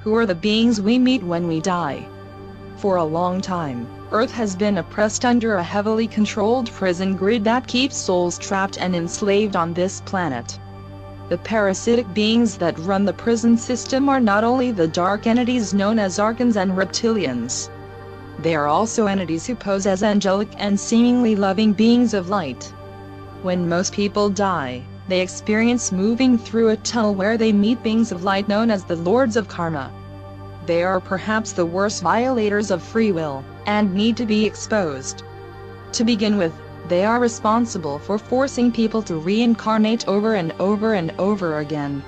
who are the beings we meet when we die. For a long time, Earth has been oppressed under a heavily controlled prison grid that keeps souls trapped and enslaved on this planet. The parasitic beings that run the prison system are not only the dark entities known as archons and reptilians. They are also entities who pose as angelic and seemingly loving beings of light. When most people die, they experience moving through a tunnel where they meet beings of light known as the Lords of Karma. They are perhaps the worst violators of free will, and need to be exposed. To begin with, they are responsible for forcing people to reincarnate over and over and over again.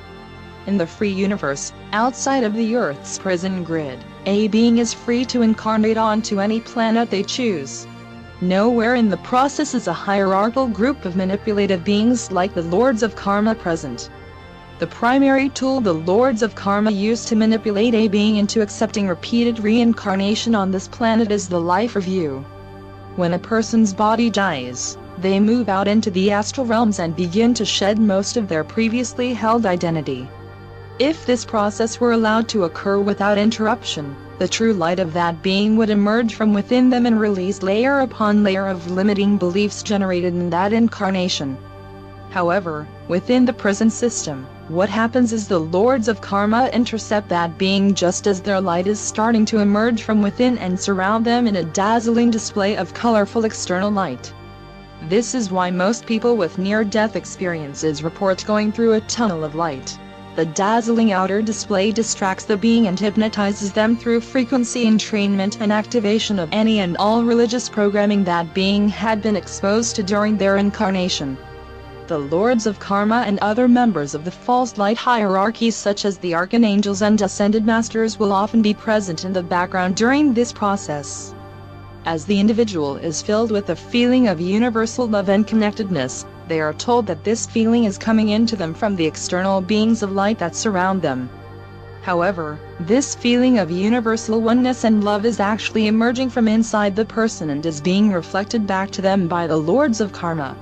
In the free universe, outside of the Earth's prison grid, a being is free to incarnate onto any planet they choose. Nowhere in the process is a hierarchical group of manipulative beings like the Lords of Karma present. The primary tool the Lords of Karma use to manipulate a being into accepting repeated reincarnation on this planet is the life review. When a person's body dies, they move out into the astral realms and begin to shed most of their previously held identity. If this process were allowed to occur without interruption, the true light of that being would emerge from within them and release layer upon layer of limiting beliefs generated in that incarnation. However, within the prison system, what happens is the Lords of Karma intercept that being just as their light is starting to emerge from within and surround them in a dazzling display of colorful external light. This is why most people with near-death experiences report going through a tunnel of light. The dazzling outer display distracts the being and hypnotizes them through frequency entrainment and activation of any and all religious programming that being had been exposed to during their incarnation. The Lords of Karma and other members of the false light hierarchies such as the archangels and ascended masters will often be present in the background during this process. As the individual is filled with a feeling of universal love and connectedness, they are told that this feeling is coming into them from the external beings of light that surround them. However, this feeling of universal oneness and love is actually emerging from inside the person and is being reflected back to them by the Lords of Karma.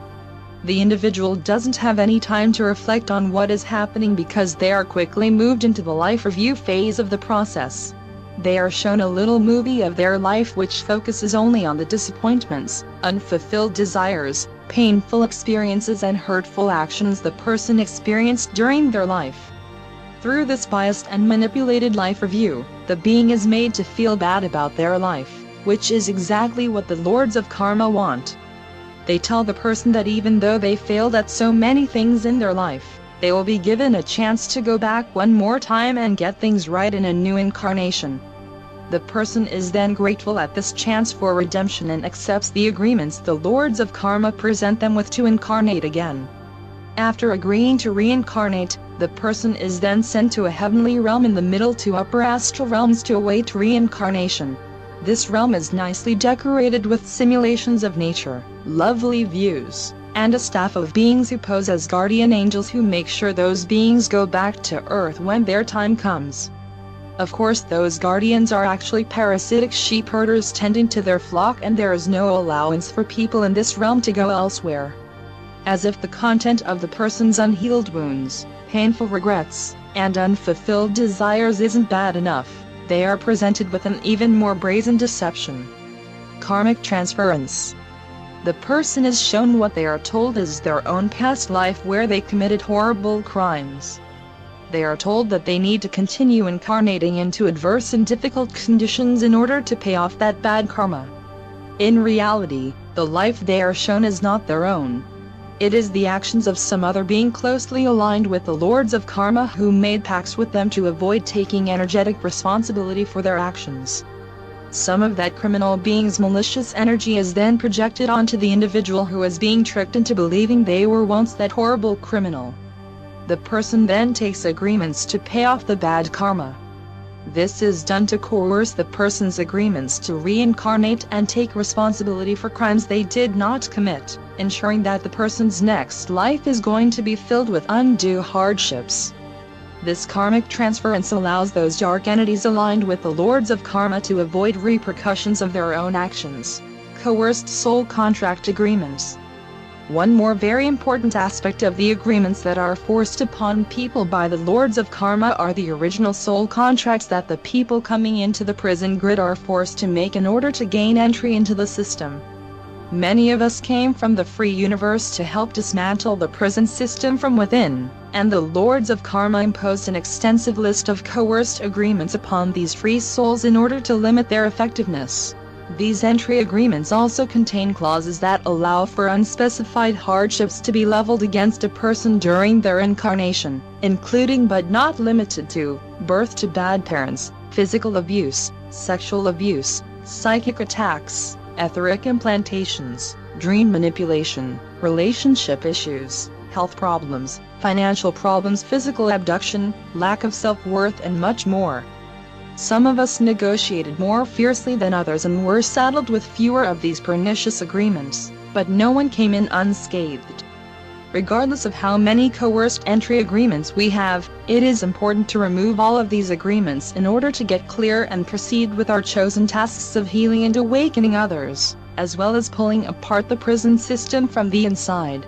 The individual doesn't have any time to reflect on what is happening because they are quickly moved into the life review phase of the process. They are shown a little movie of their life which focuses only on the disappointments, unfulfilled desires, painful experiences and hurtful actions the person experienced during their life. Through this biased and manipulated life review, the being is made to feel bad about their life, which is exactly what the Lords of Karma want. They tell the person that even though they failed at so many things in their life, they will be given a chance to go back one more time and get things right in a new incarnation. The person is then grateful at this chance for redemption and accepts the agreements the Lords of Karma present them with to incarnate again. After agreeing to reincarnate, the person is then sent to a heavenly realm in the middle to upper astral realms to await reincarnation. This realm is nicely decorated with simulations of nature, lovely views, and a staff of beings who pose as guardian angels who make sure those beings go back to Earth when their time comes. Of course, those guardians are actually parasitic sheep herders tending to their flock, and there is no allowance for people in this realm to go elsewhere. As if the content of the person's unhealed wounds, painful regrets, and unfulfilled desires isn't bad enough, they are presented with an even more brazen deception. Karmic transference. The person is shown what they are told is their own past life where they committed horrible crimes. They are told that they need to continue incarnating into adverse and difficult conditions in order to pay off that bad karma. In reality, the life they are shown is not their own. It is the actions of some other being closely aligned with the Lords of Karma who made pacts with them to avoid taking energetic responsibility for their actions. Some of that criminal being's malicious energy is then projected onto the individual who is being tricked into believing they were once that horrible criminal. The person then takes agreements to pay off the bad karma. This is done to coerce the person's agreements to reincarnate and take responsibility for crimes they did not commit, ensuring that the person's next life is going to be filled with undue hardships. This karmic transference allows those dark entities aligned with the Lords of Karma to avoid repercussions of their own actions. Coerced soul contract agreements. One more very important aspect of the agreements that are forced upon people by the Lords of Karma are the original soul contracts that the people coming into the prison grid are forced to make in order to gain entry into the system. Many of us came from the free universe to help dismantle the prison system from within, and the Lords of Karma imposed an extensive list of coerced agreements upon these free souls in order to limit their effectiveness. These entry agreements also contain clauses that allow for unspecified hardships to be leveled against a person during their incarnation, including but not limited to birth to bad parents, physical abuse, sexual abuse, psychic attacks, etheric implantations, dream manipulation, relationship issues, health problems, financial problems, physical abduction, lack of self-worth, and much more. Some of us negotiated more fiercely than others and were saddled with fewer of these pernicious agreements, but no one came in unscathed. Regardless of how many coerced entry agreements we have, it is important to remove all of these agreements in order to get clear and proceed with our chosen tasks of healing and awakening others, as well as pulling apart the prison system from the inside.